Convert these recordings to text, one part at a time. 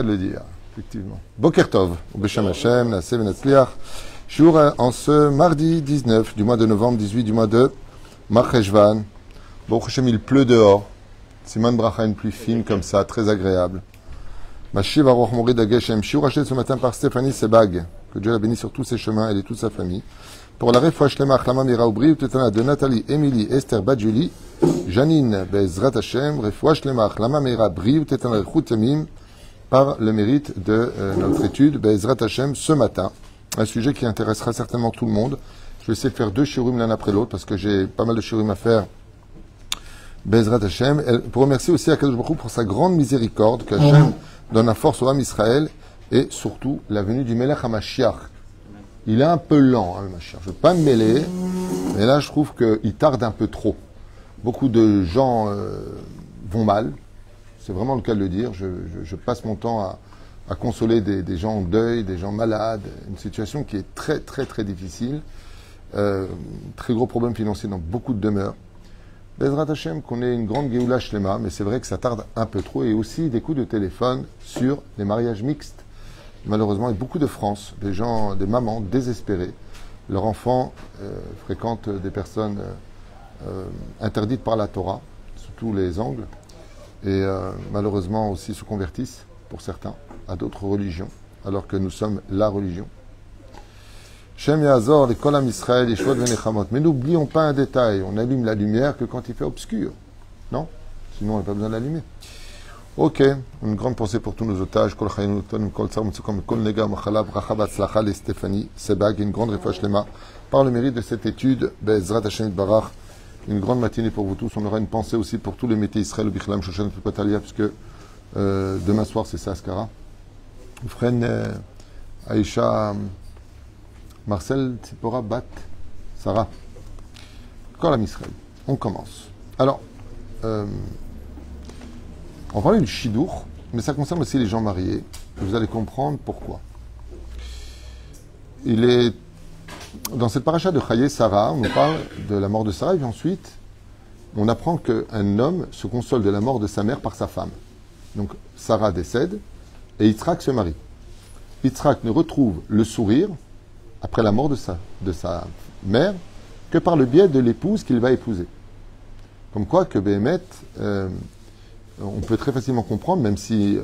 de le dire, effectivement. Boker Tov, Beshem Hashem, Naaseh Venatzliach. Jour en ce mardi 19 du mois de novembre, 18 du mois de Marcheshvan. Bon, Hashem, il pleut dehors. Simon Bracha, une pluie fine comme ça, très agréable. Mashiv Aroch Morid Ageshem. Shiur acheté ce matin par Stéphanie Sebag. Que Dieu la bénisse sur tous ses chemins, elle et toute sa famille. Pour la Refoua Shlema Achlama Mira Ubri, Utetana de Nathalie, Émilie, Esther Badjuli, Janine Bezrat Hashem, Refoua Shlema Achlama Mira Bri, Utetana Choutemim, par le mérite de notre étude Bezrat Hashem ce matin. Un sujet qui intéressera certainement tout le monde. Je vais essayer de faire deux shiurim l'un après l'autre parce que j'ai pas mal de shiurim à faire. Bezrat Hashem. Pour remercier aussi Akadosh Baruch Hu pour sa grande miséricorde que Hashem donne la force au Ham Israël et surtout la venue du Melech HaMashiach. Il est un peu lent, hein, le Mashiach. Je ne veux pas me mêler, mais là je trouve qu'il tarde un peu trop. Beaucoup de gens vont mal. C'est vraiment le cas de le dire. Je passe mon temps à consoler des gens en deuil, des gens malades. Une situation qui est très très très difficile. Très gros problème financier dans beaucoup de demeures. Bezrat Hashem, qu'on ait une grande Géoula Shlema, mais c'est vrai que ça tarde un peu trop. Et aussi des coups de téléphone sur les mariages mixtes. Malheureusement, il y a beaucoup de France, des gens, des mamans désespérées. Leurs enfants fréquentent des personnes interdites par la Torah, sous tous les angles. Et malheureusement aussi se convertissent, pour certains, à d'autres religions, alors que nous sommes la religion. Shem Yazor, les Kolam Israël, les Shvot Venechamot. Mais n'oublions pas un détail, on allume la lumière que quand il fait obscur. Non? Sinon, on n'a pas besoin de l'allumer. Ok, une grande pensée pour tous nos otages. Kol Chayanuton, Kol Tsarmutsukom, Kol Nega, Machala, Bracha Batzlacha, les Stéphanie Sebag, une grande réfouach lema par le mérite de cette étude. Bezrat Hashem Barach. Une grande matinée pour vous tous. On aura une pensée aussi pour tous les métiers Israël, Bichlam, Shoshan, Patalia, puisque demain soir c'est Saskara. Fren Aïcha, Marcel, Tzipora, Bat, Sarah. Kolam Israël. On commence. Alors, on parlait du Shidour, mais ça concerne aussi les gens mariés. Vous allez comprendre pourquoi. Il est dans cette paracha de Chaye Sarah, on nous parle de la mort de Sarah, et puis ensuite, on apprend qu'un homme se console de la mort de sa mère par sa femme. Donc, Sarah décède, et Yitzhak se marie. Yitzhak ne retrouve le sourire, après la mort de sa mère, que par le biais de l'épouse qu'il va épouser. Comme quoi que Béhémet, on peut très facilement comprendre, même si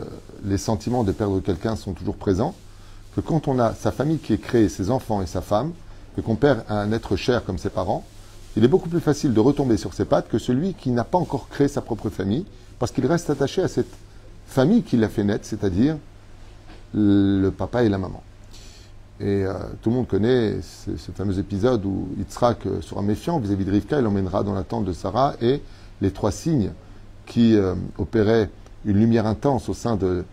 les sentiments de perdre quelqu'un sont toujours présents, que quand on a sa famille qui est créée, ses enfants et sa femme, et qu'on perd un être cher comme ses parents, il est beaucoup plus facile de retomber sur ses pattes que celui qui n'a pas encore créé sa propre famille, parce qu'il reste attaché à cette famille qui l'a fait naître, c'est-à-dire le papa et la maman. Et tout le monde connaît ce fameux épisode où Yitzhak sera méfiant vis-à-vis de Rivka, il l'emmènera dans la tente de Sarah, et les trois signes qui opéraient une lumière intense au sein de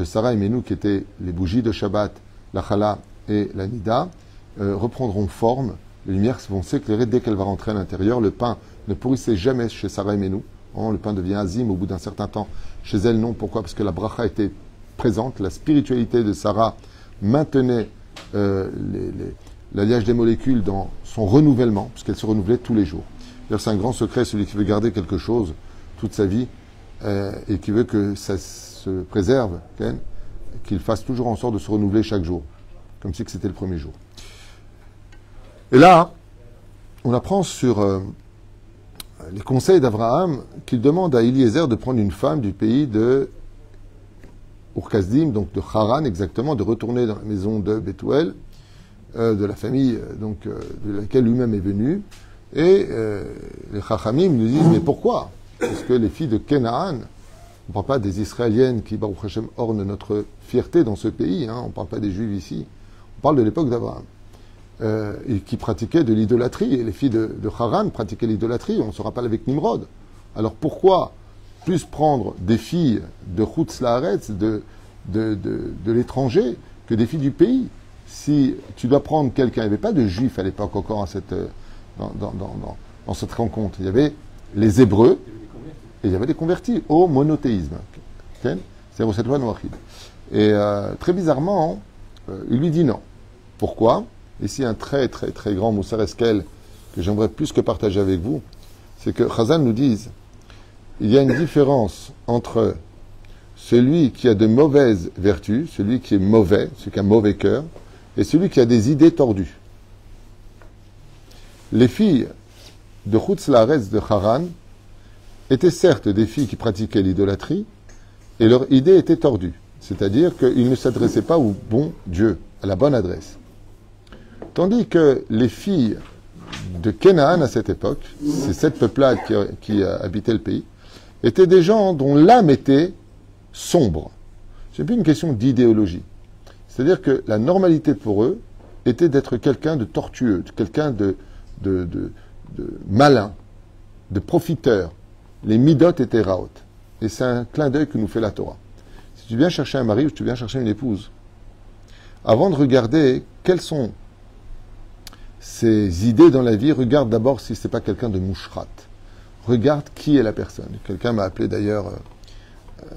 Sarah et Menou, qui étaient les bougies de Shabbat, la chala et la nida, reprendront forme. Les lumières vont s'éclairer dès qu'elle va rentrer à l'intérieur. Le pain ne pourrissait jamais chez Sarah et Menou. Le pain devient azim au bout d'un certain temps. Chez elle, non. Pourquoi? Parce que la bracha était présente. La spiritualité de Sarah maintenait l'alliage des molécules dans son renouvellement, puisqu'elle se renouvelait tous les jours. D'ailleurs, c'est un grand secret, celui qui veut garder quelque chose toute sa vie et qui veut que ça se préserve, qu'il fasse toujours en sorte de se renouveler chaque jour, comme si c'était le premier jour. Et là, on apprend sur les conseils d'Abraham qu'il demande à Eliezer de prendre une femme du pays de Ur-Kasdim, donc de Haran exactement, de retourner dans la maison de Bethuel, de la famille de laquelle lui-même est venu. Et les Chachamim nous disent, mais pourquoi? Parce que les filles de Canaan, on ne parle pas des Israéliennes qui, Baruch Hashem, ornent notre fierté dans ce pays, on ne parle pas des Juifs ici, on parle de l'époque d'Abraham, et qui pratiquaient de l'idolâtrie, et les filles de Haran pratiquaient l'idolâtrie, on ne se rappelle avec Nimrod. Alors pourquoi plus prendre des filles de Chutz Laaretz, de l'étranger, que des filles du pays? Si tu dois prendre quelqu'un, il n'y avait pas de Juifs à l'époque encore dans cette rencontre, il y avait les Hébreux, et il y avait des convertis au monothéisme. C'est cette loi noachide. Et très bizarrement, il lui dit non. Pourquoi? Ici, un très très très grand Moussar Eskel que j'aimerais plus que partager avec vous, c'est que Chazal nous dise il y a une différence entre celui qui a de mauvaises vertus, celui qui est mauvais, celui qui a un mauvais cœur, et celui qui a des idées tordues. Les filles de Chutz Laaretz de Haran étaient certes des filles qui pratiquaient l'idolâtrie, et leur idée était tordue. C'est-à-dire qu'ils ne s'adressaient pas au bon Dieu, à la bonne adresse. Tandis que les filles de Canaan à cette époque, ces 7 peuplades qui habitaient le pays, étaient des gens dont l'âme était sombre. Ce n'est plus une question d'idéologie. C'est-à-dire que la normalité pour eux était d'être quelqu'un de tortueux, quelqu'un de malin, de profiteur. Les midot étaient raot. Et c'est un clin d'œil que nous fait la Torah. Si tu viens chercher un mari ou si tu viens chercher une épouse, avant de regarder quelles sont ses idées dans la vie, regarde d'abord si ce n'est pas quelqu'un de mouchrat. Regarde qui est la personne. Quelqu'un m'a appelé d'ailleurs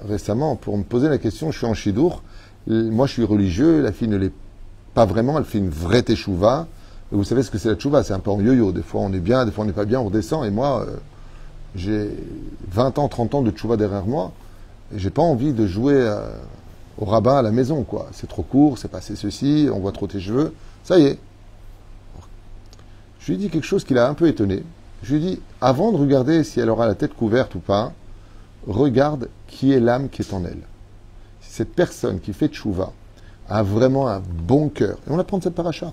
récemment pour me poser la question, je suis en chidour, moi je suis religieux, la fille ne l'est pas vraiment, elle fait une vraie teshuva. Et vous savez ce que c'est la teshuva, c'est un peu en yo-yo. Des fois on est bien, des fois on n'est pas bien, on redescend. Et moi, j'ai 20 ans, 30 ans de teshuva derrière moi. Et j'ai pas envie de jouer au rabbin à la maison, quoi. C'est trop court, c'est passé ceci, on voit trop tes cheveux. Ça y est. Je lui ai dit quelque chose qui l'a un peu étonné. Je lui ai dit, avant de regarder si elle aura la tête couverte ou pas, regarde qui est l'âme qui est en elle. Si cette personne qui fait teshuva a vraiment un bon cœur, et on apprend de cette paracha.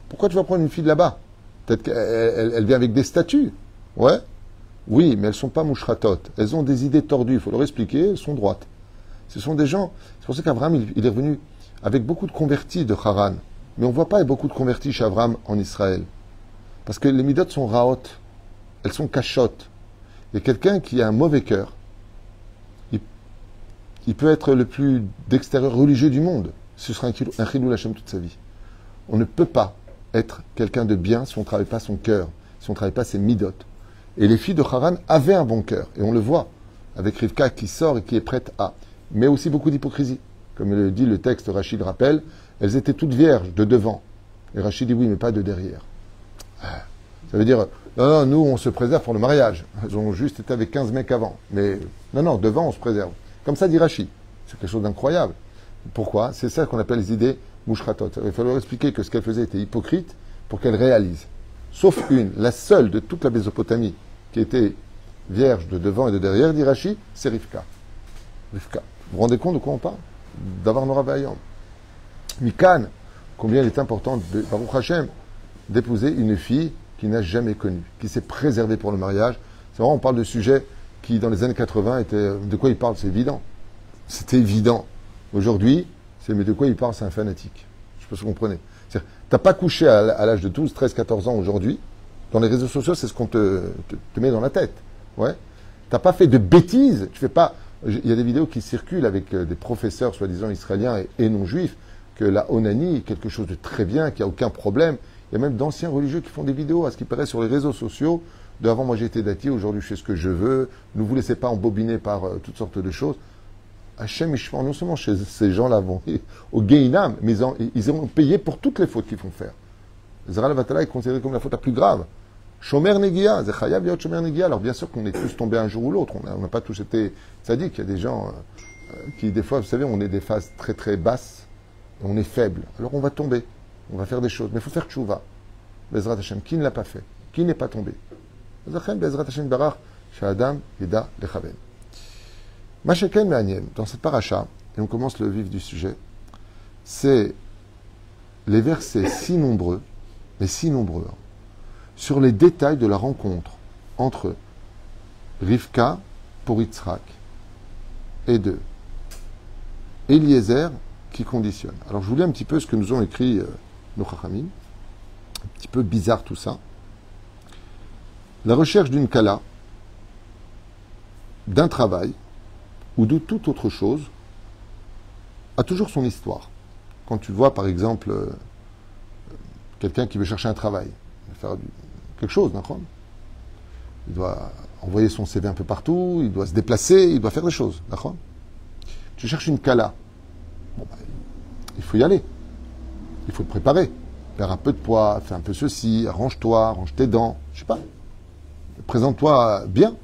Pourquoi tu vas prendre une fille de là-bas? Peut-être qu'elle vient avec des statuts. Ouais. Oui, mais elles ne sont pas mouchratot. Elles ont des idées tordues. Il faut leur expliquer, elles sont droites. Ce sont des gens. C'est pour ça qu'Abraham, il est revenu avec beaucoup de convertis de Haran. Mais on ne voit pas beaucoup de convertis chez Abraham en Israël. Parce que les midot sont raot. Elles sont cachottes. Et quelqu'un qui a un mauvais cœur, il peut être le plus d'extérieur religieux du monde. Ce sera un chilou Hashem toute sa vie. On ne peut pas être quelqu'un de bien si on ne travaille pas son cœur, si on ne travaille pas ses midot. Et les filles de Haran avaient un bon cœur. Et on le voit avec Rivka qui sort et qui est prête à. Mais aussi beaucoup d'hypocrisie. Comme le dit le texte, Rachid rappelle, elles étaient toutes vierges de devant. Et Rachid dit oui, mais pas de derrière. Ça veut dire, non, nous, on se préserve pour le mariage. Elles ont juste été avec 15 mecs avant. Mais non, devant, on se préserve. Comme ça dit Rachid. C'est quelque chose d'incroyable. Pourquoi? C'est ça qu'on appelle les idées mouchratot. Il faut leur expliquer que ce qu'elle faisait était hypocrite pour qu'elle réalise. Sauf une, la seule de toute la Mésopotamie qui était vierge de devant et de derrière, dit Rachid, c'est Rivka. Rivka. Vous vous rendez compte de quoi on parle? D'avoir Nora Bayam. Mikan, combien il est important, Baruch Hashem, d'épouser une fille qui n'a jamais connu, qui s'est préservée pour le mariage. C'est vrai, on parle de sujets qui, dans les années 80, étaient... De quoi il parle? C'est évident. C'était évident. Aujourd'hui, c'est mais de quoi il parle? C'est un fanatique. Je sais pas si vous comprenez. Tu n'as pas couché à l'âge de 12, 13, 14 ans aujourd'hui. Dans les réseaux sociaux, c'est ce qu'on te met dans la tête. Ouais. Tu n'as pas fait de bêtises. Tu fais pas... Il y a des vidéos qui circulent avec des professeurs, soi-disant israéliens et non juifs, que la onanie est quelque chose de très bien, qu'il n'y a aucun problème. Il y a même d'anciens religieux qui font des vidéos, à ce qui paraît, sur les réseaux sociaux. Avant, moi, j'étais dati, aujourd'hui, je fais ce que je veux. Ne vous laissez pas embobiner par toutes sortes de choses. Hachem Ishmael, non seulement chez ces gens-là vont au Geinam, mais ils ont payé pour toutes les fautes qu'ils font faire. Zera Vatala est considéré comme la faute la plus grave. Shomer Negia, Zechayav Yot Shomer Negia. Alors bien sûr qu'on est tous tombés un jour ou l'autre. On n'a pas tous été sadiques. Il y a des gens qui, des fois, vous savez, on est des phases très très basses. Et on est faible. Alors on va tomber. On va faire des choses. Mais il faut faire tchouva. Bezrat Hashem. Qui ne l'a pas fait? Qui n'est pas tombé? Bezrat Hashem Barach, Sha'adam Yeda Lechaven. Masheken Me'anien, dans cette paracha, et on commence le vif du sujet, c'est les versets si nombreux, mais si nombreux, sur les détails de la rencontre entre Rivka pour Yitzhak et de Eliezer qui conditionne. Alors je vous lis un petit peu ce que nous ont écrit nos Chachamim, un petit peu bizarre tout ça. La recherche d'une kala, d'un travail, ou de toute autre chose, a toujours son histoire. Quand tu vois, par exemple, quelqu'un qui veut chercher un travail, faire quelque chose, d'accord? Il doit envoyer son CV un peu partout, il doit se déplacer, il doit faire des choses, d'accord? Tu cherches une kala. Bon, il faut y aller. Il faut te préparer. Faire un peu de poids, faire un peu ceci, arrange-toi, arrange tes dents, je sais pas. Présente-toi bien.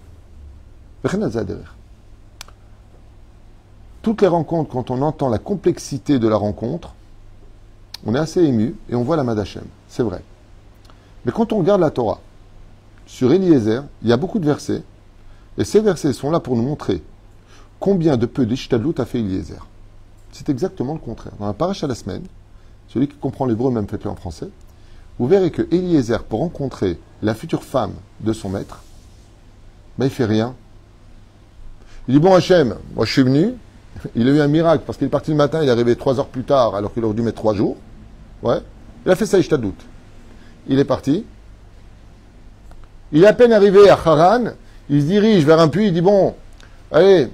toutes les rencontres, quand on entend la complexité de la rencontre, on est assez ému et on voit la main d'Hachem. C'est vrai. Mais quand on regarde la Torah, sur Eliezer, il y a beaucoup de versets, et ces versets sont là pour nous montrer combien de peu d'Ishtadlut a fait Eliezer. C'est exactement le contraire. Dans la paracha de la semaine, celui qui comprend l'hébreu, même faites-le en français, vous verrez que Eliezer, pour rencontrer la future femme de son maître, ben, il fait rien. Il dit, bon Hachem, moi je suis venu, il a eu un miracle, parce qu'il est parti le matin, il est arrivé 3 heures plus tard, alors qu'il aurait dû mettre 3 jours. Ouais. Il a fait ça, Ishtadlut. Il est parti. Il est à peine arrivé à Haran, il se dirige vers un puits, il dit, bon, allez,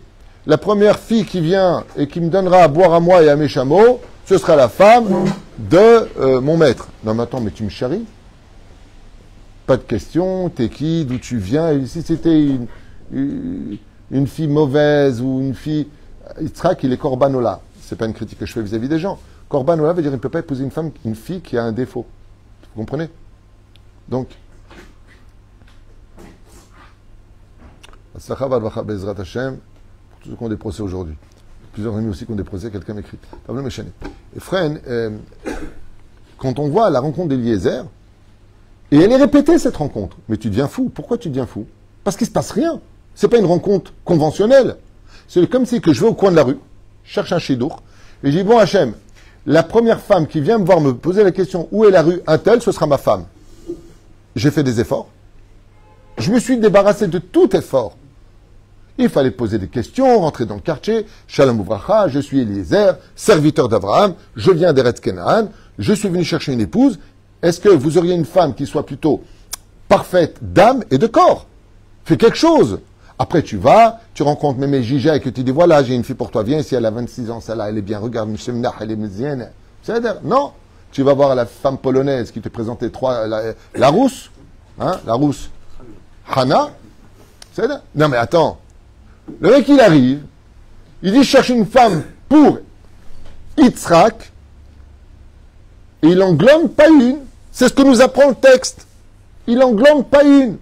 la première fille qui vient et qui me donnera à boire à moi et à mes chameaux, ce sera la femme de mon maître. Non mais attends, mais tu me charries? Pas de question, t'es qui, d'où tu viens? Et si c'était une fille mauvaise ou une fille... Yitzhak, il est Korbanola. C'est pas une critique que je fais vis-à-vis des gens. Korbanola veut dire qu'il ne peut pas épouser une fille qui a un défaut. Vous comprenez? Donc, pour tous ceux qui ont des procès aujourd'hui. Plusieurs amis aussi qui ont des procès, quelqu'un m'écrit. Et frère, quand on voit la rencontre d'Eliezer, et elle est répétée cette rencontre, mais tu deviens fou. Pourquoi tu deviens fou? Parce qu'il ne se passe rien. C'est pas une rencontre conventionnelle. C'est comme si que je vais au coin de la rue, je cherche un chidour, et je dis, bon Hachem, la première femme qui vient me voir me poser la question où est la rue un tel, ce sera ma femme. J'ai fait des efforts. Je me suis débarrassé de tout effort. Il fallait poser des questions, rentrer dans le quartier. Shalom Uvracha, je suis Eliezer, serviteur d'Abraham, je viens d'Eretz Kenaan, je suis venu chercher une épouse. Est-ce que vous auriez une femme qui soit plutôt parfaite d'âme et de corps? Fais quelque chose. Après, tu vas, tu rencontres Mémé Jija et que tu dis, voilà, j'ai une fille pour toi, viens ici, elle a 26 ans, celle-là, elle est bien, regarde, Mishemnach, elle est mézienne. C'est-à-dire, non. Tu vas voir la femme polonaise qui te présentait la rousse, hein, la rousse, Hana. C'est-à-dire, non mais attends. Le mec, il arrive, il dit, je cherche une femme pour Yitzhak, et il englobe pas une. C'est ce que nous apprend le texte. Il englobe pas une.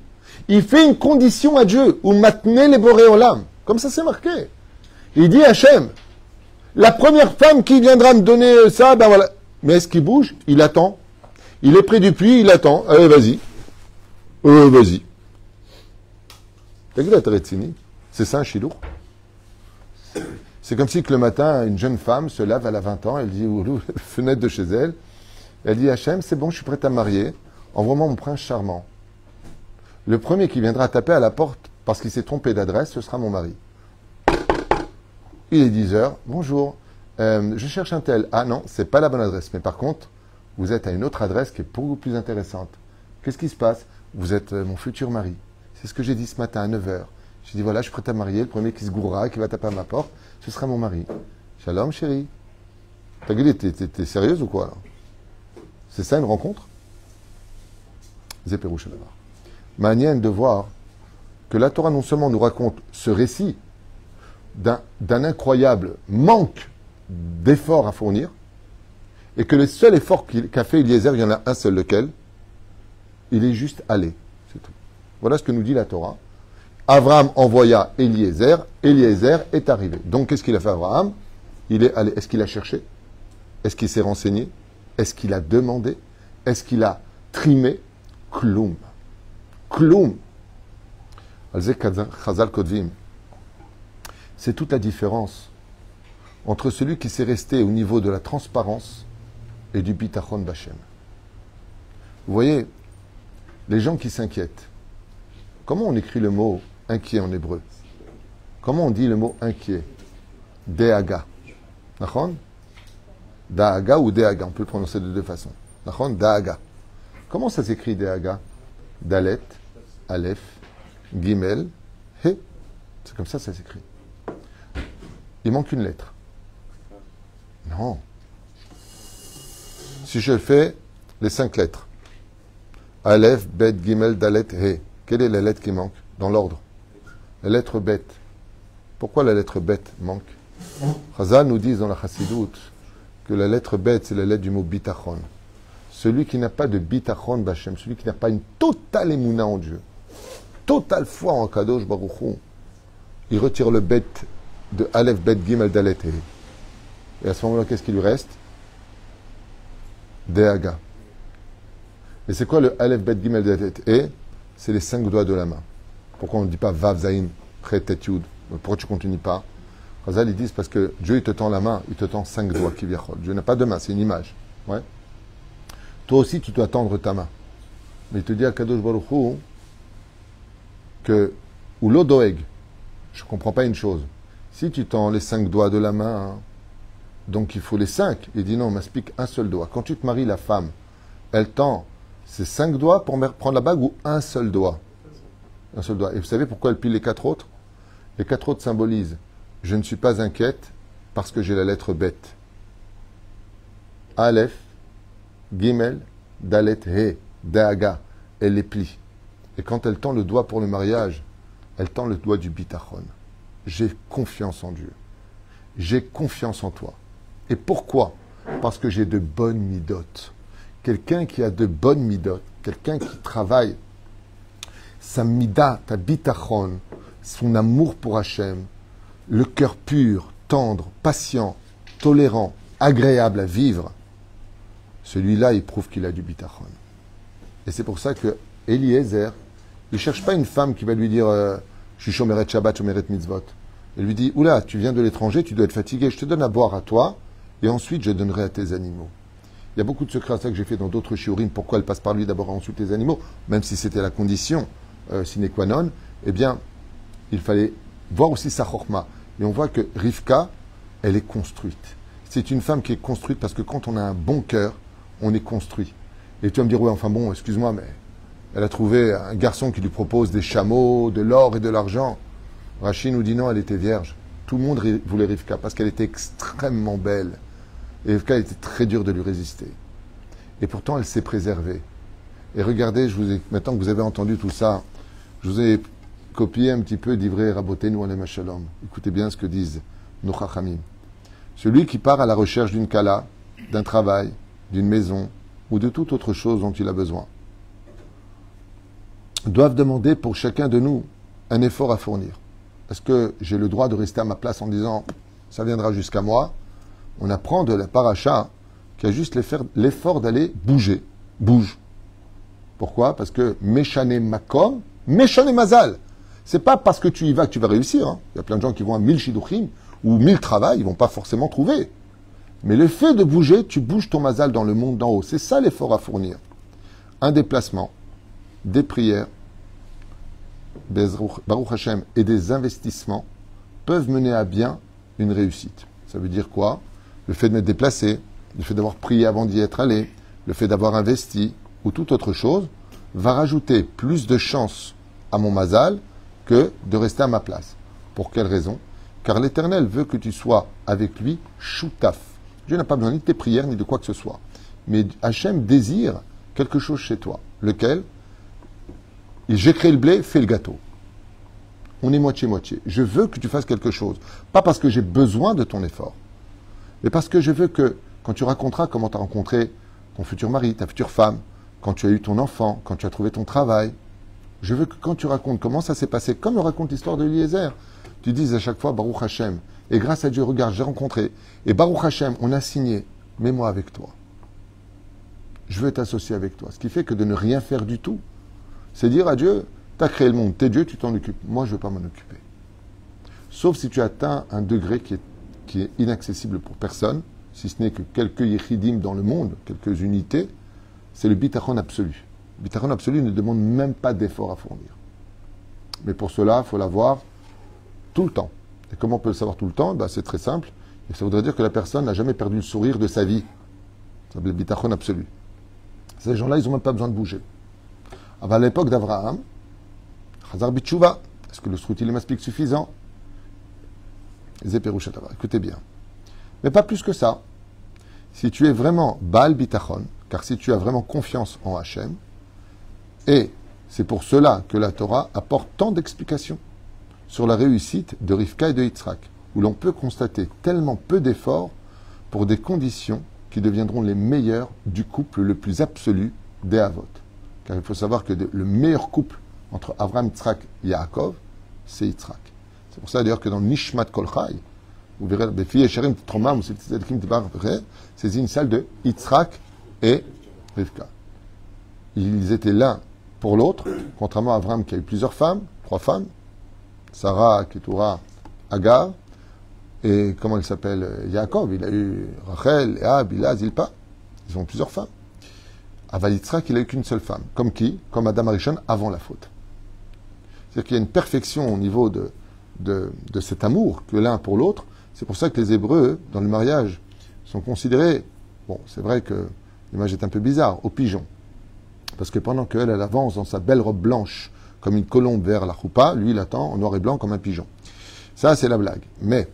Il fait une condition à Dieu, ou maintenez les boréolam. Comme ça, c'est marqué. Il dit Hachem, la première femme qui viendra me donner ça, ben voilà. Mais est-ce qu'il bouge? Il attend. Il est près du puits, il attend. Allez, vas-y. Vas-y. C'est ça un chidour? C'est comme si que le matin, une jeune femme se lave, elle a 20 ans, elle dit, oulou, fenêtre de chez elle, elle dit, Hachem, c'est bon, je suis prête à me marier, envoie-moi mon prince charmant. Le premier qui viendra taper à la porte parce qu'il s'est trompé d'adresse, ce sera mon mari. Il est 10 heures, bonjour, je cherche un tel. Ah non, c'est pas la bonne adresse, mais par contre, vous êtes à une autre adresse qui est beaucoup plus intéressante. Qu'est-ce qui se passe? Vous êtes mon futur mari. C'est ce que j'ai dit ce matin à 9 heures. J'ai dit, voilà, je suis prêt à me marier, le premier qui se gourra, qui va taper à ma porte, ce sera mon mari. Shalom, chérie. T'as gueulé, t'es sérieuse ou quoi, là? C'est ça une rencontre? Zéperou Shalavar. Manienne de voir que la Torah non seulement nous raconte ce récit d'un incroyable manque d'efforts à fournir, et que le seul effort qu'a fait Eliezer, il y en a un seul, lequel? Il est juste allé. C'est tout. Voilà ce que nous dit la Torah. Abraham envoya Eliezer, Eliezer est arrivé. Donc qu'est-ce qu'il a fait Abraham? Il est allé. Est-ce qu'il a cherché? Est-ce qu'il s'est renseigné? Est-ce qu'il a demandé? Est-ce qu'il a trimé? Kloum. Kloum. Chazal Kodvim. C'est toute la différence entre celui qui s'est resté au niveau de la transparence et du bitachon b'Hashem. Vous voyez, les gens qui s'inquiètent, comment on écrit le mot inquiet en hébreu? Comment on dit le mot inquiet? Deaga. Nachon? Daaga ou Deaga, on peut le prononcer de deux façons. Nachon? Daaga. Comment ça s'écrit Deaga? Dalet, Aleph, Gimel, He. C'est comme ça s'écrit. Il manque une lettre. Non. Si je fais les 5 lettres, Aleph, Bet, Gimel, Dalet, He, quelle est la lettre qui manque dans l'ordre? La lettre Bet. Pourquoi la lettre Bet manque? Chazal nous dit dans la Chassidoute que la lettre Bet, c'est la lettre du mot bitachon. Celui qui n'a pas de bitachon b'Hashem, celui qui n'a pas une totale émouna en Dieu, totale foi en Kadosh Baruch Hu, il retire le Bet de Aleph, Bet, Gimel, Dalet, He. Et à ce moment-là, qu'est-ce qui lui reste? Dehaga. Et c'est quoi le Aleph, Bet, Gimel, Dalet, He? C'est les 5 doigts de la main. Pourquoi on ne dit pas Vav, Zayin, Chet, Tet, Yud? Pourquoi tu ne continues pas? Chazal, ils disent parce que Dieu, il te tend la main, il te tend 5 doigts qui viennent. Dieu n'a pas de main, c'est une image. Ouais. Toi aussi, tu dois tendre ta main. Mais il te dit à Kadosh Baruch Hu que, ou l'odoeg, je ne comprends pas une chose. Si tu tends les 5 doigts de la main, hein, donc il faut les 5. Il dit non, on m'explique un seul doigt. Quand tu te maries, la femme, elle tend ses 5 doigts pour prendre la bague ou un seul doigt? Un seul doigt. Et vous savez pourquoi elle plie les 4 autres? Les 4 autres symbolisent je ne suis pas inquiète parce que j'ai la lettre bête. Aleph, Gimel, Dalet, He, Daaga. Elle les plie. Et quand elle tend le doigt pour le mariage, elle tend le doigt du bitachon. J'ai confiance en Dieu. J'ai confiance en toi. Et pourquoi? Parce que j'ai de bonnes midotes. Quelqu'un qui a de bonnes midotes, quelqu'un qui travaille sa mida, ta bitachon, son amour pour Hachem, le cœur pur, tendre, patient, tolérant, agréable à vivre, celui-là, il prouve qu'il a du bitachon. Et c'est pour ça que Eliezer, il ne cherche pas une femme qui va lui dire je suis chomeret Shabbat, chomeret mitzvot. Il lui dit oula, tu viens de l'étranger, tu dois être fatigué, je te donne à boire à toi, et ensuite je donnerai à tes animaux. Il y a beaucoup de secrets à ça que j'ai fait dans d'autres shiurim. Pourquoi elle passe par lui d'abord, ensuite les animaux, même si c'était la condition sine qua non, eh bien, il fallait voir aussi sa chorma. Et on voit que Rivka, elle est construite. C'est une femme qui est construite parce que quand on a un bon cœur, on est construit. Et tu vas me dire, oui, enfin bon, excuse-moi, mais elle a trouvé un garçon qui lui propose des chameaux, de l'or et de l'argent. Rachid nous dit non, elle était vierge. Tout le monde voulait Rivka parce qu'elle était extrêmement belle. Et Rivka, il était très dur de lui résister. Et pourtant, elle s'est préservée. Et regardez, maintenant que vous avez entendu tout ça, je vous ai copié un petit peu d'Ivrei Rabotenu Alem Shalom. Écoutez bien ce que disent nos Chachamim. Celui qui part à la recherche d'une kala, d'un travail, d'une maison ou de toute autre chose dont il a besoin, doivent demander pour chacun de nous un effort à fournir. Est-ce que j'ai le droit de rester à ma place en disant ça viendra jusqu'à moi? On apprend de la paracha qu'il y a juste l'effort d'aller bouger. Bouge. Pourquoi? Parce que Meshane Makom, Meshane Mazal. C'est pas parce que tu y vas que tu vas réussir. Hein. Il y a plein de gens qui vont à 1000 shidduchim ou 1000 travails, ils vont pas forcément trouver. Mais le fait de bouger, tu bouges ton mazal dans le monde d'en haut. C'est ça l'effort à fournir. Un déplacement, des prières, Baruch Hashem, et des investissements peuvent mener à bien une réussite. Ça veut dire quoi? Le fait de m'être déplacé, le fait d'avoir prié avant d'y être allé, le fait d'avoir investi ou toute autre chose va rajouter plus de chances à mon mazal que de rester à ma place. Pour quelle raison? Car l'Éternel veut que tu sois avec lui choutaf. Dieu n'a pas besoin ni de tes prières ni de quoi que ce soit. Mais Hachem désire quelque chose chez toi. Lequel? J'ai créé le blé, fais le gâteau. On est moitié-moitié. Je veux que tu fasses quelque chose. Pas parce que j'ai besoin de ton effort, mais parce que je veux que, quand tu raconteras comment tu as rencontré ton futur mari, ta future femme, quand tu as eu ton enfant, quand tu as trouvé ton travail, je veux que quand tu racontes comment ça s'est passé, comme on raconte l'histoire de Eliezer, tu dises à chaque fois Baruch Hashem. Et grâce à Dieu, regarde, j'ai rencontré. Et Baruch Hashem, on a signé. Mets-moi avec toi. Je veux t'associer avec toi. Ce qui fait que de ne rien faire du tout, c'est dire à Dieu, tu as créé le monde, t'es Dieu, tu t'en occupes. Moi, je ne veux pas m'en occuper. Sauf si tu atteins un degré qui est inaccessible pour personne, si ce n'est que quelques yéchidim dans le monde, quelques unités, c'est le bitachon absolu. Le bitachon absolu ne demande même pas d'effort à fournir. Mais pour cela, il faut l'avoir tout le temps. Et comment on peut le savoir tout le temps? C'est très simple. Et ça voudrait dire que la personne n'a jamais perdu le sourire de sa vie. Ça s'appelle le bitachon absolu. Ces gens-là, ils n'ont même pas besoin de bouger. À l'époque d'Abraham, Chazar Bitchouva, est-ce que le Srutil m'explique suffisant? Écoutez bien. Mais pas plus que ça. Si tu es vraiment Baal Bitachon, car si tu as vraiment confiance en Hachem, et c'est pour cela que la Torah apporte tant d'explications sur la réussite de Rivka et de Yitzhak, où l'on peut constater tellement peu d'efforts pour des conditions qui deviendront les meilleures du couple le plus absolu des Havot. Car il faut savoir que le meilleur couple entre Avraham, Yitzhak et Yaakov, c'est Yitzhak. C'est pour ça d'ailleurs que dans Nishmat Kol Chai, vous verrez, c'est une salle de Yitzhak et Rivka. Ils étaient l'un pour l'autre, contrairement à Avram qui a eu plusieurs femmes, 3 femmes, Sarah, Ketura, Agar, et comment il s'appelle Yaakov, il a eu Rachel, Léa, Bila, Zilpa, ils ont plusieurs femmes. Aval Yitzhak, il n'a eu qu'une seule femme. Comme qui? Comme Adam Arishon avant la faute. C'est-à-dire qu'il y a une perfection au niveau de cet amour que l'un pour l'autre. C'est pour ça que les Hébreux, dans le mariage, sont considérés, bon, c'est vrai que l'image est un peu bizarre, au pigeon. Parce que pendant qu'elle, elle avance dans sa belle robe blanche, comme une colombe vers la choupa, lui, il attend en noir et blanc comme un pigeon. Ça, c'est la blague. Mais,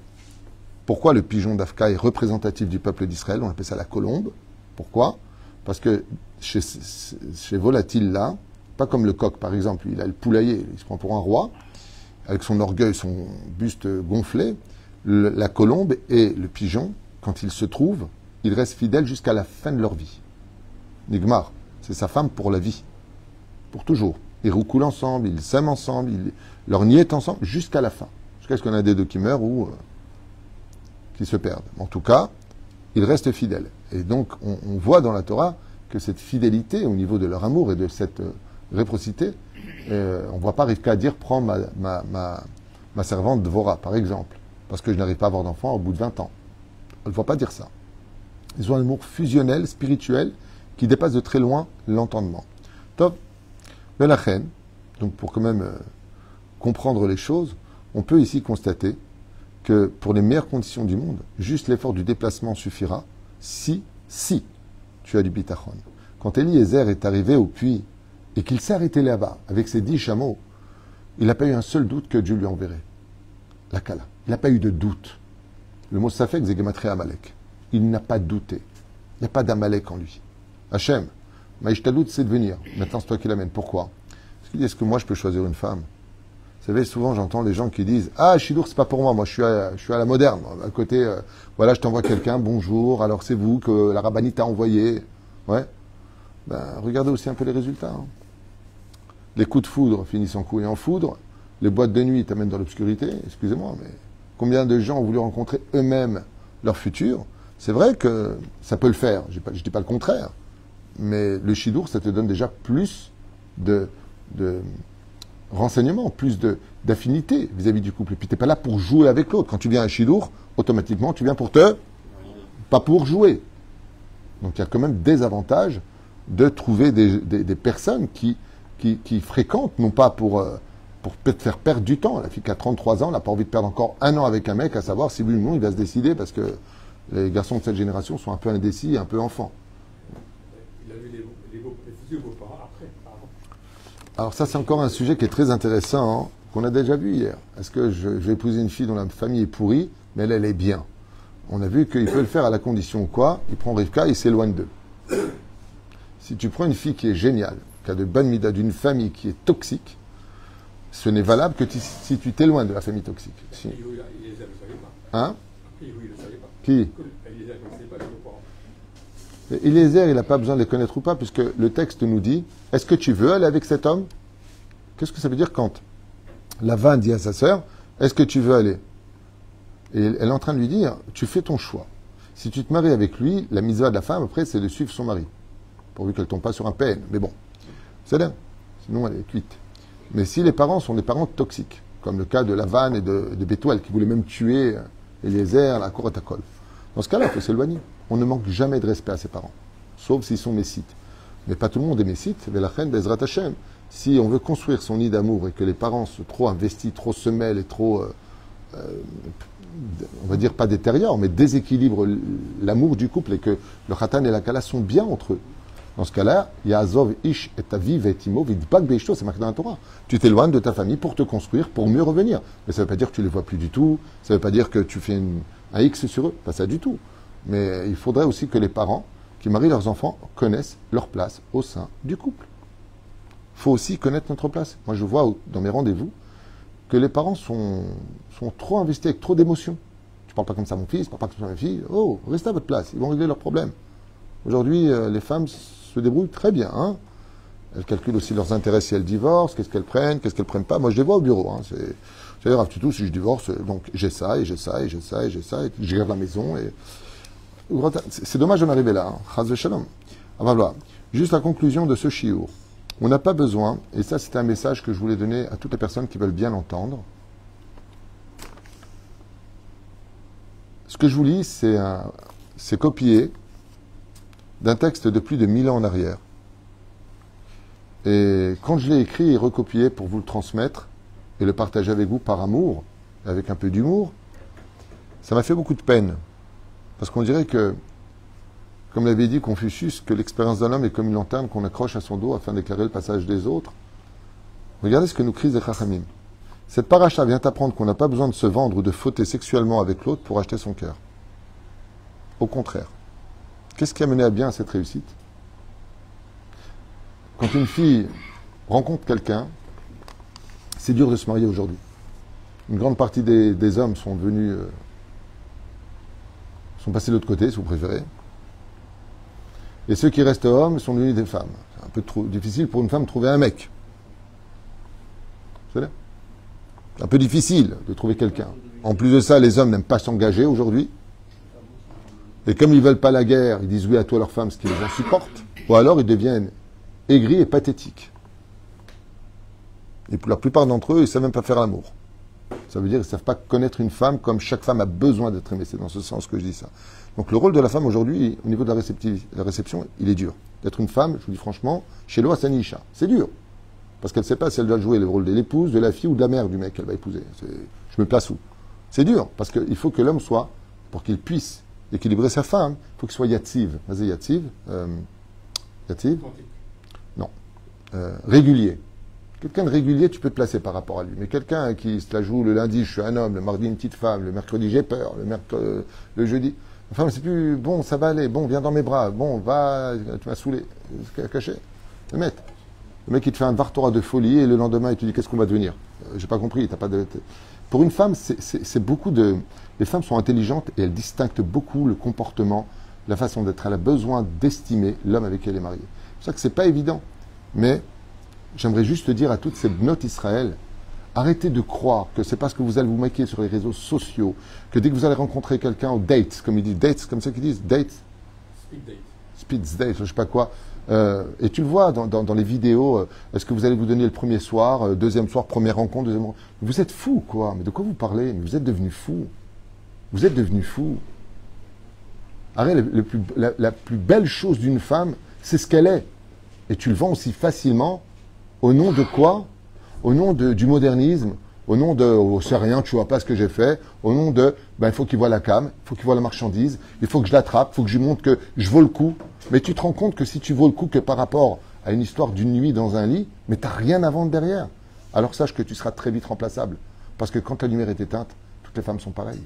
pourquoi le pigeon d'Afka est représentatif du peuple d'Israël? On appelle ça la colombe. Pourquoi? Parce que chez Volatile, là, pas comme le coq, par exemple, il a le poulailler, il se prend pour un roi, avec son orgueil, son buste gonflé. La colombe et le pigeon, quand ils se trouvent, ils restent fidèles jusqu'à la fin de leur vie. Nigmar, c'est sa femme pour la vie, pour toujours. Ils roucoulent ensemble, ils s'aiment ensemble, leur nid est ensemble jusqu'à la fin. Jusqu'à ce qu'on a des deux qui meurent ou qui se perdent. En tout cas, ils restent fidèles. Et donc, on voit dans la Torah que cette fidélité au niveau de leur amour et de cette réciprocité, on ne voit pas Rivka dire « Prends ma servante Dvorah », par exemple, parce que je n'arrive pas à avoir d'enfant au bout de 20 ans. On ne voit pas dire ça. Ils ont un amour fusionnel, spirituel, qui dépasse de très loin l'entendement. Top. La reine, donc pour quand même comprendre les choses, on peut ici constater que pour les meilleures conditions du monde, juste l'effort du déplacement suffira si tu as du bitachon. Quand Eliezer est arrivé au puits et qu'il s'est arrêté là-bas avec ses 10 chameaux, il n'a pas eu un seul doute que Dieu lui enverrait. La Kala. Il n'a pas eu de doute. Le mot Safek, c'est Gematria Amalek. Il n'a pas douté. Il n'y a pas d'Amalek en lui. Hachem, Maïshtadout, c'est de venir. Maintenant, c'est toi qui l'amènes. Pourquoi? Parce qu'il dit, est-ce que moi, je peux choisir une femme? Vous savez, souvent, j'entends les gens qui disent, ah, Shidour, c'est pas pour moi. Moi, je suis à la moderne. À côté, voilà, je t'envoie quelqu'un, bonjour, alors c'est vous que la rabbinite a envoyé. Ouais. Ben, regardez aussi un peu les résultats. Hein. Les coups de foudre finissent en coups et en foudre. Les boîtes de nuit t'amènent dans l'obscurité. Excusez-moi, mais combien de gens ont voulu rencontrer eux-mêmes leur futur? C'est vrai que ça peut le faire. Je dis pas le contraire. Mais le Shidour, ça te donne déjà plus de renseignements, plus d'affinité vis-à-vis du couple. Et puis tu n'es pas là pour jouer avec l'autre. Quand tu viens à Shidour, automatiquement, tu viens pour pas pour jouer. Donc il y a quand même des avantages de trouver des personnes qui fréquentent, non pas pour peut-être faire perdre du temps. La fille qui a 33 ans, elle n'a pas envie de perdre encore 1 an avec un mec, à savoir si oui ou non il va se décider, parce que les garçons de cette génération sont un peu indécis et un peu enfants. Il a vu les beaux-parents après, avant. Alors ça, c'est encore un sujet qui est très intéressant, hein, qu'on a déjà vu hier. Est-ce que je vais épouser une fille dont la famille est pourrie, mais elle est bien? On a vu qu'il peut le faire à la condition quoi? Il prend Rivka, il s'éloigne d'eux. Si tu prends une fille qui est géniale, qui a de bonnes midas, d'une famille qui est toxique, ce n'est valable que si tu t'éloignes de la famille toxique. Si. Eliezer ne le savait pas. Hein? Il ne le savait pas. Qui? Eliezer ne savait pas les beaux-parents. Eliezer, il n'a pas besoin de les connaître ou pas, puisque le texte nous dit, est-ce que tu veux aller avec cet homme? Qu'est-ce que ça veut dire quand Lavan dit à sa sœur, est-ce que tu veux aller? Et elle est en train de lui dire, tu fais ton choix. Si tu te maries avec lui, la mitzvah de la femme, après, c'est de suivre son mari. Pourvu qu'elle ne tombe pas sur un PN. Mais bon, c'est là. Sinon, elle est cuite. Mais si les parents sont des parents toxiques, comme le cas de Lavan et de Bethuel, qui voulaient même tuer Eliezer, la cour à Takol, dans ce cas-là, il faut s'éloigner. On ne manque jamais de respect à ses parents, sauf s'ils sont messites. Mais pas tout le monde est messite. Velachem Bezrat Hashem. Si on veut construire son nid d'amour et que les parents sont trop investis, trop se mêlent et trop, on va dire pas détériorent, mais déséquilibrent l'amour du couple et que le Khatan et la Kala sont bien entre eux. Dans ce cas-là, il y a Azov, Ish, et Aviv, et Timo, Vidbak, Beishto, c'est marqué dans la Torah. Tu t'éloignes de ta famille pour te construire, pour mieux revenir. Mais ça ne veut pas dire que tu les vois plus du tout, ça ne veut pas dire que tu fais un X sur eux, pas ça du tout. Mais il faudrait aussi que les parents qui marient leurs enfants connaissent leur place au sein du couple. Il faut aussi connaître notre place. Moi, je vois dans mes rendez-vous que les parents sont trop investis avec trop d'émotions. Tu ne parles pas comme ça à mon fils, tu ne parles pas comme ça à ma fille. Oh, restez à votre place, ils vont régler leurs problèmes. Aujourd'hui, les femmes se débrouillent très bien. Hein. Elles calculent aussi leurs intérêts si elles divorcent, qu'est-ce qu'elles prennent pas. Moi, je les vois au bureau. Hein. C'est-à-dire, Rav Tutu, si je divorce, donc j'ai ça, et j'ai ça, et j'ai ça, et j'ai ça, et je garde la maison, et... C'est dommage d'en arriver là, Chaz v'shalom. Alors voilà, juste la conclusion de ce shiur. On n'a pas besoin, et ça c'est un message que je voulais donner à toutes les personnes qui veulent bien l'entendre. Ce que je vous lis, c'est copié d'un texte de plus de 1000 ans en arrière. Et quand je l'ai écrit et recopié pour vous le transmettre et le partager avec vous par amour, avec un peu d'humour, ça m'a fait beaucoup de peine. Parce qu'on dirait que, comme l'avait dit Confucius, que l'expérience d'un homme est comme une lanterne qu'on accroche à son dos afin d'éclairer le passage des autres. Regardez ce que nous crie les Chachamim. Cette paracha vient apprendre qu'on n'a pas besoin de se vendre ou de fauter sexuellement avec l'autre pour acheter son cœur. Au contraire. Qu'est-ce qui a mené à bien cette réussite? Quand une fille rencontre quelqu'un, c'est dur de se marier aujourd'hui. Une grande partie des hommes sont devenus... sont passés de l'autre côté, si vous préférez. Et ceux qui restent hommes sont devenus des femmes. C'est un peu trop difficile pour une femme de trouver un mec. C'est un peu difficile de trouver quelqu'un. En plus de ça, les hommes n'aiment pas s'engager aujourd'hui. Et comme ils ne veulent pas la guerre, ils disent oui à toi leurs femmes, ce qui les insupporte. Ou alors ils deviennent aigris et pathétiques. Et pour la plupart d'entre eux, ils ne savent même pas faire l'amour. Ça veut dire qu'ils ne savent pas connaître une femme comme chaque femme a besoin d'être aimée. C'est dans ce sens que je dis ça. Donc le rôle de la femme aujourd'hui, au niveau de la réception, il est dur. D'être une femme, je vous dis franchement, chez Loa Sanisha, c'est dur. Parce qu'elle ne sait pas si elle doit jouer le rôle de l'épouse, de la fille ou de la mère du mec qu'elle va épouser. Je me place où? C'est dur, parce qu'il faut que l'homme soit, pour qu'il puisse équilibrer sa femme, il faut qu'il soit yatsiv. Vas-y, yatsiv. Yatsiv? Non. Régulier. Quelqu'un de régulier, tu peux te placer par rapport à lui. Mais quelqu'un qui se la joue le lundi, je suis un homme, le mardi, une petite femme, le mercredi, j'ai peur, le jeudi. La femme, c'est plus bon, ça va aller, bon, viens dans mes bras, bon, va, tu m'as saoulé. Caché. Le mec, il te fait un vartora de folie et le lendemain, il te dit qu'est-ce qu'on va devenir? J'ai pas compris, t'as pas de. Pour une femme, c'est beaucoup de. Les femmes sont intelligentes et elles distinguent beaucoup le comportement, la façon d'être. Elle a besoin d'estimer l'homme avec qui elle est mariée. C'est pour ça que c'est pas évident. Mais j'aimerais juste dire à toutes ces notes Israël, arrêtez de croire que c'est parce que vous allez vous maquiller sur les réseaux sociaux, que dès que vous allez rencontrer quelqu'un au date, comme ils disent, dates, comme ça qu'ils disent, date, speed date, je sais pas quoi, et tu le vois dans les vidéos, est-ce que vous allez vous donner le premier soir, deuxième soir, première rencontre, deuxième rencontre. Vous êtes fou, quoi. Mais de quoi vous parlez? Mais vous êtes devenu fou. Vous êtes devenu fou. Arrête, la plus belle chose d'une femme, c'est ce qu'elle est. Et tu le vends aussi facilement. Au nom de quoi? Au nom du modernisme, au nom de oh, c'est rien, tu vois pas ce que j'ai fait, au nom de il faut qu'il voit la cam, il faut qu'il voit la marchandise, il faut que je l'attrape, il faut que je lui montre que je vaux le coup. Mais tu te rends compte que si tu vaux le coup que par rapport à une histoire d'une nuit dans un lit, mais tu n'as rien à vendre derrière. Alors sache que tu seras très vite remplaçable. Parce que quand la lumière est éteinte, toutes les femmes sont pareilles.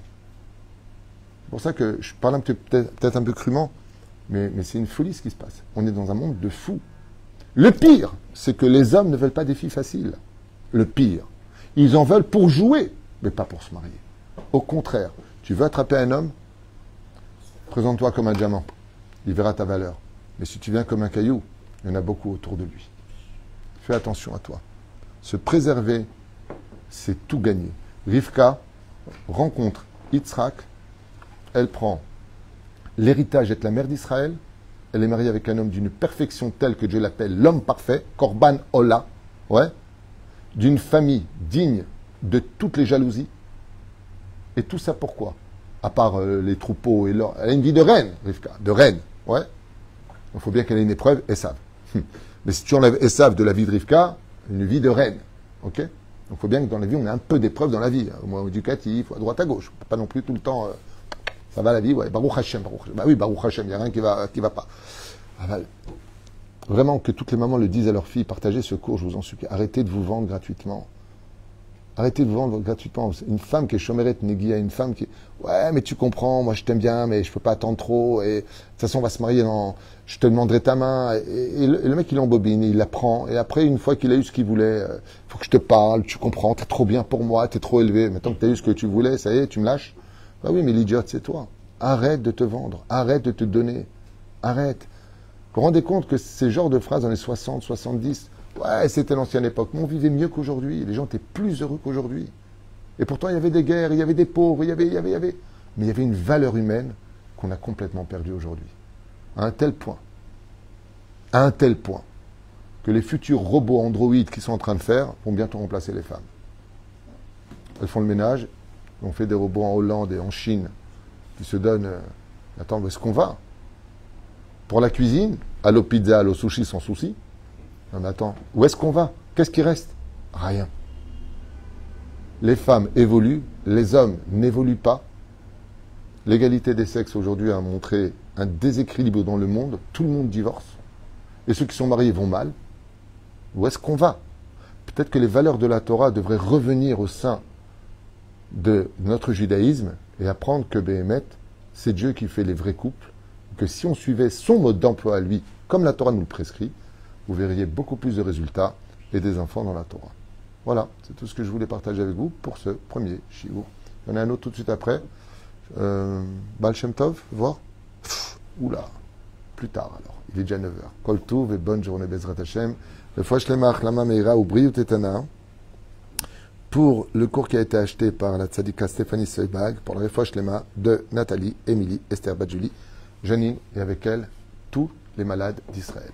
C'est pour ça que je parle peut-être un peu crûment, mais c'est une folie ce qui se passe. On est dans un monde de fous. Le pire, c'est que les hommes ne veulent pas des filles faciles. Le pire. Ils en veulent pour jouer, mais pas pour se marier. Au contraire, tu veux attraper un homme, présente-toi comme un diamant. Il verra ta valeur. Mais si tu viens comme un caillou, il y en a beaucoup autour de lui. Fais attention à toi. Se préserver, c'est tout gagner. Rivka rencontre Yitzhak. Elle prend l'héritage d'être la mère d'Israël. Elle est mariée avec un homme d'une perfection telle que Dieu l'appelle l'homme parfait, Korban Ola, ouais, d'une famille digne de toutes les jalousies. Et tout ça pourquoi? À part les troupeaux et l'or. Elle a une vie de reine, Rivka, de reine, ouais. Il faut bien qu'elle ait une épreuve, Esav. Mais si tu enlèves Esav de la vie de Rivka, une vie de reine, ok? Donc il faut bien que dans la vie, on ait un peu d'épreuves dans la vie, au moins éducatif, à droite, à gauche. Pas non plus tout le temps... ça va la vie, ouais. Baruch Hashem, Baruch Hashem. Bah oui, Baruch Hashem, il n'y a rien qui va pas. Vraiment, que toutes les mamans le disent à leurs filles, partagez ce cours, je vous en supplie. Arrêtez de vous vendre gratuitement. Arrêtez de vous vendre gratuitement. Une femme qui est chomeret négia, une femme qui... Ouais, mais tu comprends, moi je t'aime bien, mais je peux pas attendre trop. Et de toute façon, on va se marier dans... Je te demanderai ta main. Et le mec, il embobine, il la prend. Et après, une fois qu'il a eu ce qu'il voulait, faut que je te parle, tu comprends, t'es trop bien pour moi, t'es trop élevé. Maintenant que t'as eu ce que tu voulais, ça y est, tu me lâches. Bah oui, mais l'idiote, c'est toi. Arrête de te vendre. Arrête de te donner. Arrête. Vous vous rendez compte que ces genres de phrases dans les 60, 70, ouais, c'était l'ancienne époque. Mais on vivait mieux qu'aujourd'hui. Les gens étaient plus heureux qu'aujourd'hui. Et pourtant, il y avait des guerres, il y avait des pauvres, il y avait. Mais il y avait une valeur humaine qu'on a complètement perdue aujourd'hui. À un tel point, que les futurs robots androïdes qui sont en train de faire vont bientôt remplacer les femmes. Elles font le ménage, on fait des robots en Hollande et en Chine qui se donnent... attends, où est-ce qu'on va? Pour la cuisine, allo pizza, allo sushi sans souci. Non mais attends, où est-ce qu'on va? Qu'est-ce qui reste? Rien. Les femmes évoluent, les hommes n'évoluent pas. L'égalité des sexes aujourd'hui a montré un déséquilibre dans le monde. Tout le monde divorce. Et ceux qui sont mariés vont mal. Où est-ce qu'on va? Peut-être que les valeurs de la Torah devraient revenir au sein de notre judaïsme et apprendre que Béhémet, c'est Dieu qui fait les vrais couples. Que si on suivait son mode d'emploi à lui, comme la Torah nous le prescrit, vous verriez beaucoup plus de résultats et des enfants dans la Torah. Voilà, c'est tout ce que je voulais partager avec vous pour ce premier shiur. Il y en a un autre tout de suite après. Baal Shem Tov, voir. Oula, plus tard alors. Il est déjà 9h. Kol Tov et bonne journée Bezrat Hashem. Le Fosh Lemach Lama Meira ou Briut Etana. Pour le cours qui a été acheté par la tzadika Stéphanie Seibag, pour le Fosh Lema de Nathalie, Émilie, Esther Badjuli, Janine et avec elle tous les malades d'Israël.